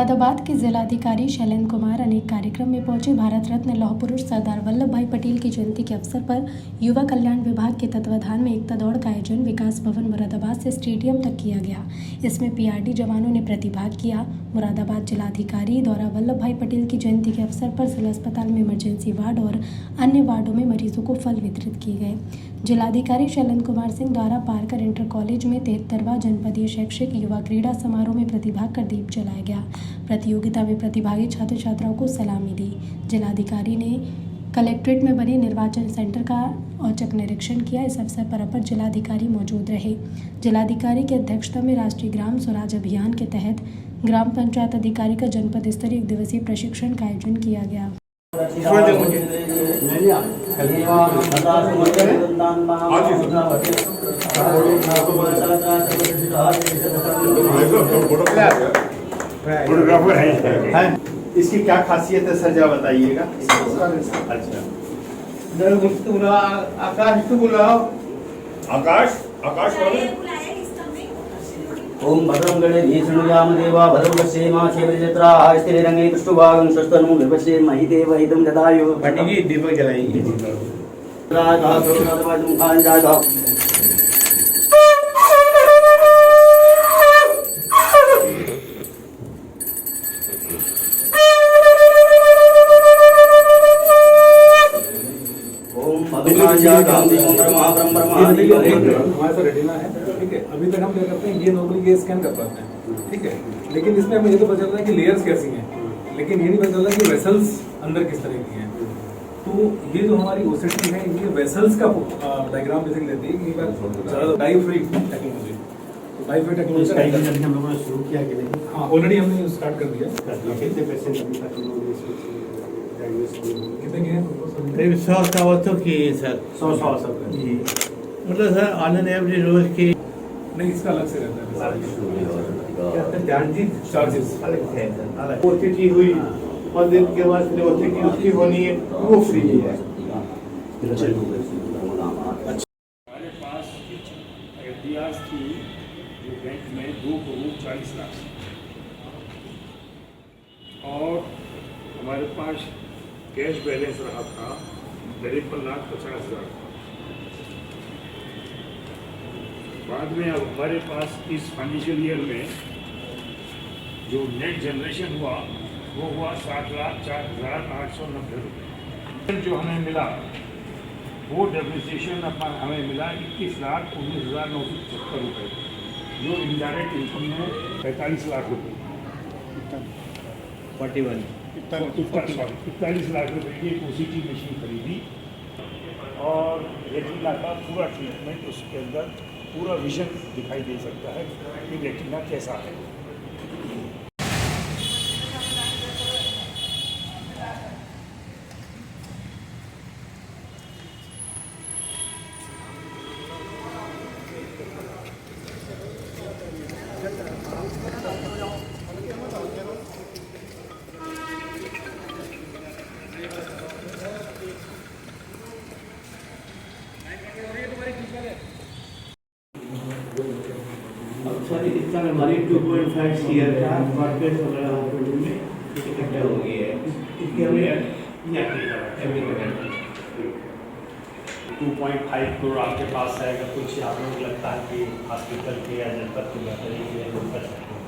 मुरादाबाद के जिलाधिकारी शैलेंद्र कुमार अनेक कार्यक्रम में पहुंचे। भारत रत्न लौह पुरुष सरदार वल्लभ भाई पटेल की जयंती के अवसर पर युवा कल्याण विभाग के तत्वाधान में एकता दौड़ का आयोजन विकास भवन मुरादाबाद से स्टेडियम तक किया गया। इसमें पीआरडी जवानों ने प्रतिभाग किया। मुरादाबाद जिलाधिकारी द्वारा वल्लभ भाई पटेल की जयंती के अवसर पर जिला अस्पताल में इमरजेंसी वार्ड और अन्य वार्डों में मरीजों को फल वितरित किए गए। जिलाधिकारी शैलेंद्र कुमार सिंह द्वारा पारकर इंटर कॉलेज में 73वां जनपदीय शैक्षिक युवा क्रीड़ा समारोह में प्रतिभाग कर दीप जलाया गया। प्रतियोगिता में प्रतिभागी छात्र छात्राओं को सलामी दी। जिलाधिकारी ने कलेक्ट्रेट में बने निर्वाचन सेंटर का औचक निरीक्षण किया। इस अवसर पर अपर जिलाधिकारी मौजूद रहे। जिलाधिकारी की अध्यक्षता में राष्ट्रीय ग्राम स्वराज अभियान के तहत ग्राम पंचायत अधिकारी का जनपद स्तरीय 1 दिवसीय प्रशिक्षण का आयोजन किया गया। इसकी क्या खासियत है सर, जरा बताइएगा। अच्छा, आकाश को बुलाओ। आकाश ओम भद्रं गणेश शृणुयाम देवा भद्रं पश्येम क्षेमजत्रा स्थिरे रंगे कृष्णभागं स्वस्तनु विपश्ये महिदेव इदं ददायु। पंडित जी दीपक जलाइए। राजा सोमनाथ खान जागा हमारे रेटिना है, ठीक है। अभी तक हम क्या करते हैं, ये नॉर्मली ये स्कैन कर पाते हैं, ठीक है। लेकिन इसमें हमें ये तो पता चल रहा है कि लेयर्स कैसी हैं, लेकिन ये नहीं पता चल रहा कि वेसल्स अंदर किस तरह की हैं। तो ये जो हमारी ओसीटी है, ये वेसल्स का डायग्राम बेसिकली लेती है कि डाई फ्री टेक्नोलॉजी। तो डाई फ्री टेक्नोलॉजी हम लोगों ने शुरू किया कि नहीं? हाँ, ऑलरेडी हमने स्टार्ट कर दिया। कितने पेशेंट अभी तक कितने के हैं? 100 की सर। 100 जी, मतलब सर ऑन एन एवरेज रोज की नहीं, इसका अलग से रहता है। चार्जेस अलग है। ओटीटी हुई 5 दिन के बाद फिर ओटीटी उसकी होनी है, वो फ्री है। हमारे पास एफडीआर थी जो बैंक में 2 करोड़ 40 लाख, और हमारे पास कैश बैलेंस रहा था 53,50,000। बाद में अब हमारे पास इस फाइनेंशियल ईयर में जो नेट जनरेशन हुआ वो हुआ 7,04,890 रुपये। जो हमें मिला वो डेप्रिसिएशन हमें मिला 21,19,975 रुपये, जो इनडायरेक्ट इनकम में 45 लाख रुपये 41 लाख रुपये की एक ओसीटी मशीन खरीदी, और रेटिना का पूरा ट्रीटमेंट, उसके अंदर पूरा विजन दिखाई दे सकता है कि रेटिना कैसा है। सारी इतना में हमारी 2.5 सीआर का मार्केट वगैरह हॉस्पिटल में इकट्ठा हो गई है। इसके हमें 2.5 करोड़ आपके पास है। अगर कुछ आप लोग लगता है कि हॉस्पिटल के या जनपद के बेहतरी के लिए लोग कर सकते हैं,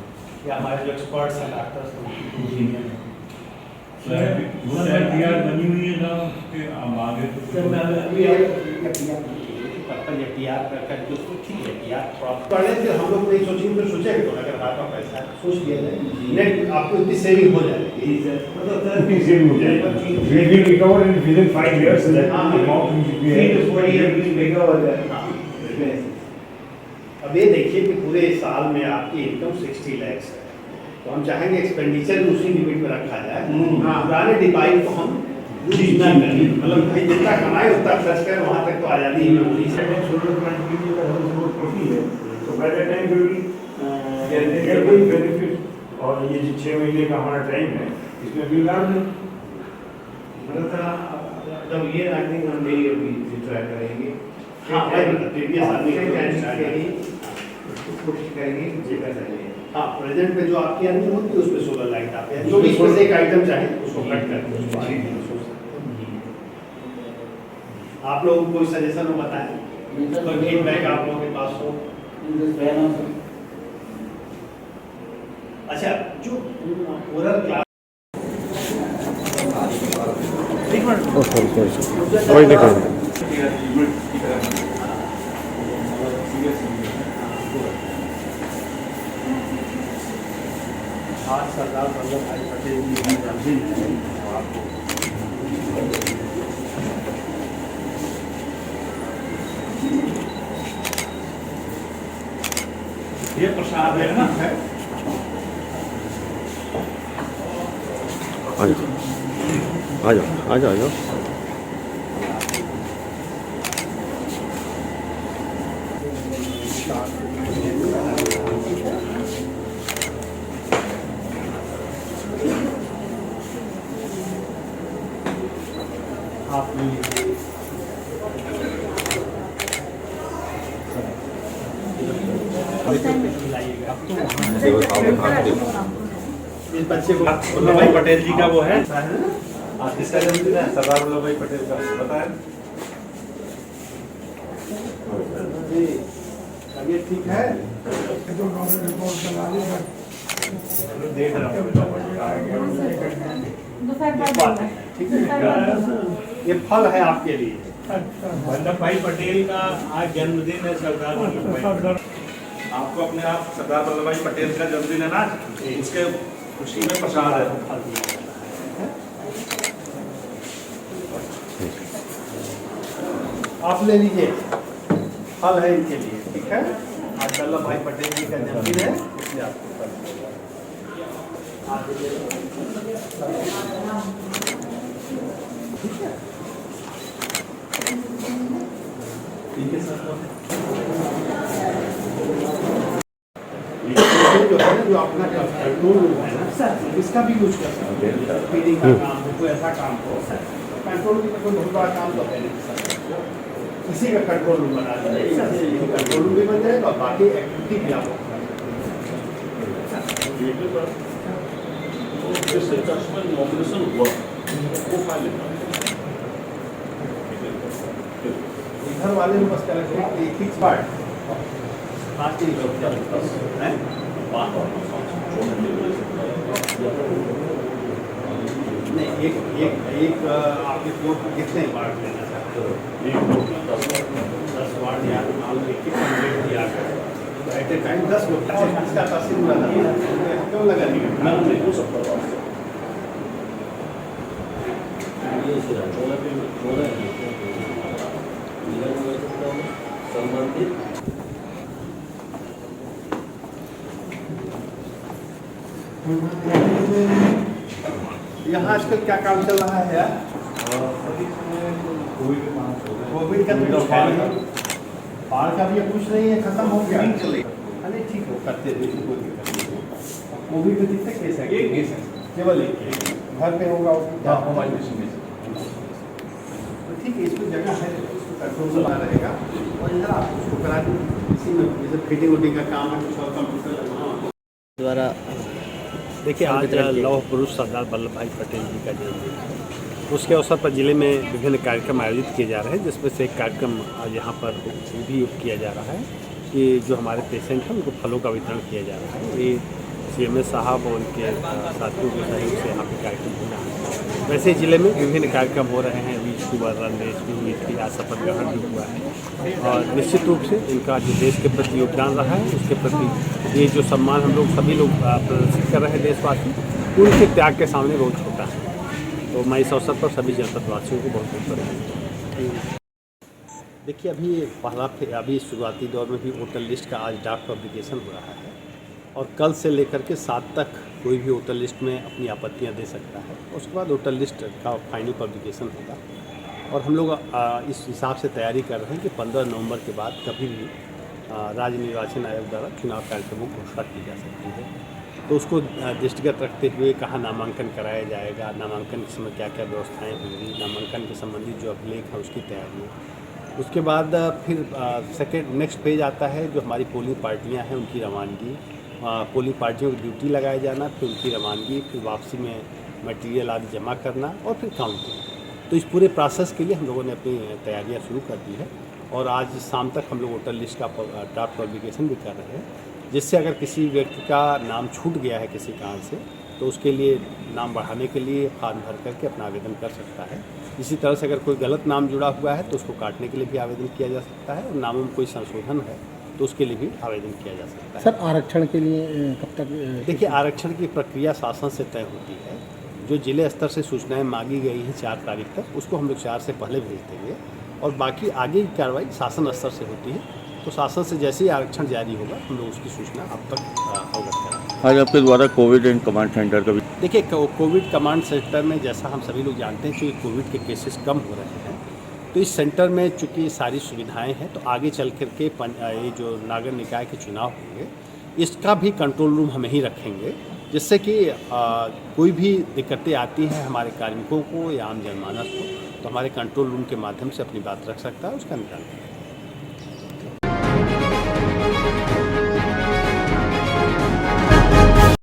या हमारे जो एक्सपर्ट्स हैं डॉक्टर्स बनी हुई है ना कि आगे पढ़ने से हम लोग नहीं सोचेंगे तो सोचेंगे तो अगर आपका पैसा सोच लिया जाए, नेट आपको इतनी सेविंग हो जाएगी। मतलब सेविंग हो जाएगी। We will recover in within 5 years so that the amount we should be 3 to 4 years will recover that। अब ये देखिए कि पूरे साल में आपकी इनकम 60 लाख है, तो हम चाहेंगे एक्सपेंडिचर भी उसी लिमिट में रखा जाए। पुराने डिपाइट को हम मतलब भाई जितना कमाए उतना खर्च करें, वहाँ तक तो आज़ादी ही होती है। तो by that time we will benefit. और ये जो 6 महीने का हमारा टाइम है, इसमें भी लाभ है। मतलब ये आई थिंक हम भी ट्राई करेंगे। हाँ, प्रीवियस आदमी कोशिश करेंगे। हाँ, प्रेजेंट में जो आपकी अर्निंग होती है उसमें 16 लाख आते हैं। जो भी इसमें से एक आइटम चाहे उसको कट करके उसको आगे की सोच सकते हैं। आप लोगों को कोई सजेशन हो बताएं, कोई फीडबैक आप लोगों के पास हो। अच्छा, जो ओरल क्लास कोई नहीं कोई आज सरदार वल्लभ भाई पटेल जी का जन्मदिन है, तो आपको ये प्रसाद है ना। आ जाओ आ जाओ आ जाओ आ जाओ। आप इस बच्चे को वल्लभ भाई पटेल जी का वो है। आज किसका जन्मदिन है? सरदार वल्लभ भाई पटेल का पता है। तबीयत ठीक है? देख रहा हूँ। ठीक है, ये फल है आपके लिए। वल्लभ भाई पटेल का आज जन्मदिन है। सरदार वल्लभ भाई, आपको अपने आप सरदार वल्लभ भाई पटेल का जन्मदिन है ना, उसके खुशी में प्रसाद है। आप ले लीजिए, फल है इनके लिए। ठीक है, आज वल्लभ भाई पटेल जी का जन्मदिन है, इसलिए आपको फल ठीक है। ठीक है सर। जो है ना, जो अपना कंट्रोल रूम है ना सर, इसका भी यूज कर सकते हैं। फीडिंग का काम हो, कोई ऐसा काम हो, कंट्रोल रूम का कोई बहुत बड़ा काम तो है नहीं सर, इसी का कंट्रोल रूम बना दीजिए। कंट्रोल रूम भी बन जाएगा और बाकी एक्टिविटी भी आप नॉमिनेशन हुआ वो फाइल इधर वाले में बस करेक्ट एक फिक्स पार्ट बाकी है। नहीं, एक आपके फ्लोर पर कितने वार्ड लेना चाहते हो? 10 वार्ड या दिया एट ए टाइम 10 लोग। इसका तहसील क्यों लगा नहीं हो सकता? यहाँ आजकल क्या काम चल रहा है यार? कोविड का तो बाढ़ का भी कुछ नहीं है, खत्म हो गया। अरे ठीक हो, करते रहिए, कोई दिक्कत नहीं। कोविड में कितने केस है? एक केस है, केवल एक केस घर पे होगा। मोबाइल तो ठीक है, इसमें जगह है, इसको कंट्रोल बना रहेगा। और इधर आप उसको करा दीजिए, इसी में जैसे फिटिंग उटिंग का काम है, कुछ और कंप्यूटर द्वारा देखिए, आज लौह पुरुष सरदार वल्लभ भाई पटेल जी का जन्मदिन है। उसके अवसर पर जिले में विभिन्न कार्यक्रम आयोजित किए जा रहे हैं, जिसमें से एक कार्यक्रम आज यहाँ पर भी किया जा रहा है कि जो हमारे पेशेंट हैं उनको फलों का वितरण किया जा रहा है। ये CMS साहब और उनके साथियों के सहयोग से यहाँ पे कार्यक्रम हो रहा है। वैसे जिले में विभिन्न कार्यक्रम हो रहे हैं, अभी सुबह रन रेस भी हुई थी, आज शपथ ग्रहण भी हुआ है। और निश्चित रूप से इनका जो देश के प्रति योगदान रहा है, उसके प्रति ये जो सम्मान हम लोग सभी लोग प्रदर्शित कर रहे हैं देशवासी, उनके त्याग के सामने बहुत छोटा है। तो मैं इस अवसर पर सभी जनपदवासियों को बहुत बहुत बधाई। देखिए, अभी शुरुआती दौर में भी वोटर लिस्ट का आज ड्राफ्ट पब्लिकेशन हो रहा है और कल से लेकर के 7 तक कोई भी वोटर लिस्ट में अपनी आपत्तियां दे सकता है। उसके बाद वोटर लिस्ट का फाइनल पब्लिकेशन होगा और हम लोग इस हिसाब से तैयारी कर रहे हैं कि 15 नवंबर के बाद कभी भी राज्य निर्वाचन आयोग द्वारा चुनाव कार्यक्रमों की घोषणा की जा सकती है। तो उसको दृष्टिगत रखते हुए कहाँ नामांकन कराया जाएगा, नामांकन के समय क्या क्या व्यवस्थाएँ होंगी, नामांकन के संबंधित जो अभिलेख है उसकी तैयारी है। उसके बाद फिर नेक्स्ट पेज आता है जो हमारी पोलिंग पार्टियां हैं उनकी रवानगी पोलिंग पार्टियों की ड्यूटी लगाया जाना, फिर उनकी रवानगी, फिर वापसी में मटेरियल आदि जमा करना और फिर काउंटिंग। तो इस पूरे प्रोसेस के लिए हम लोगों ने अपनी तैयारियां शुरू कर दी है और आज शाम तक हम लोग वोटर लिस्ट का ड्राफ्ट पब्लिकेशन भी कर रहे हैं, जिससे अगर किसी व्यक्ति का नाम छूट गया है किसी कारण से तो उसके लिए नाम बढ़ाने के लिए फॉर्म भर करके अपना आवेदन कर सकता है। इसी तरह से अगर कोई गलत नाम जुड़ा हुआ है तो उसको काटने के लिए भी आवेदन किया जा सकता है और नामों में कोई संशोधन है तो उसके लिए भी आवेदन किया जा सकता है। सर आरक्षण के लिए कब तक? देखिए, आरक्षण की प्रक्रिया शासन से तय होती है। जो जिले स्तर से सूचनाएं मांगी गई हैं 4 तारीख तक, उसको हम लोग 4 से पहले भेज देंगे और बाकी आगे की कार्रवाई शासन स्तर से होती है। तो शासन से जैसे ही आरक्षण जारी होगा हम लोग उसकी सूचना अब तक अवगत कराएंगे। आज आपके द्वारा कोविड एंड कमांड सेंटर का भी देखिए, कोविड कमांड सेंटर में जैसा हम सभी लोग जानते हैं कि कोविड के केसेस कम हो रहे हैं, तो इस सेंटर में चूँकि सारी सुविधाएं हैं तो आगे चल करके ये जो नागर निकाय के चुनाव होंगे इसका भी कंट्रोल रूम हम ही रखेंगे, जिससे कि कोई भी दिक्कतें आती हैं हमारे कार्मिकों को या आम जनमानस को तो हमारे कंट्रोल रूम के माध्यम से अपनी बात रख सकता है, उसका निदान करें।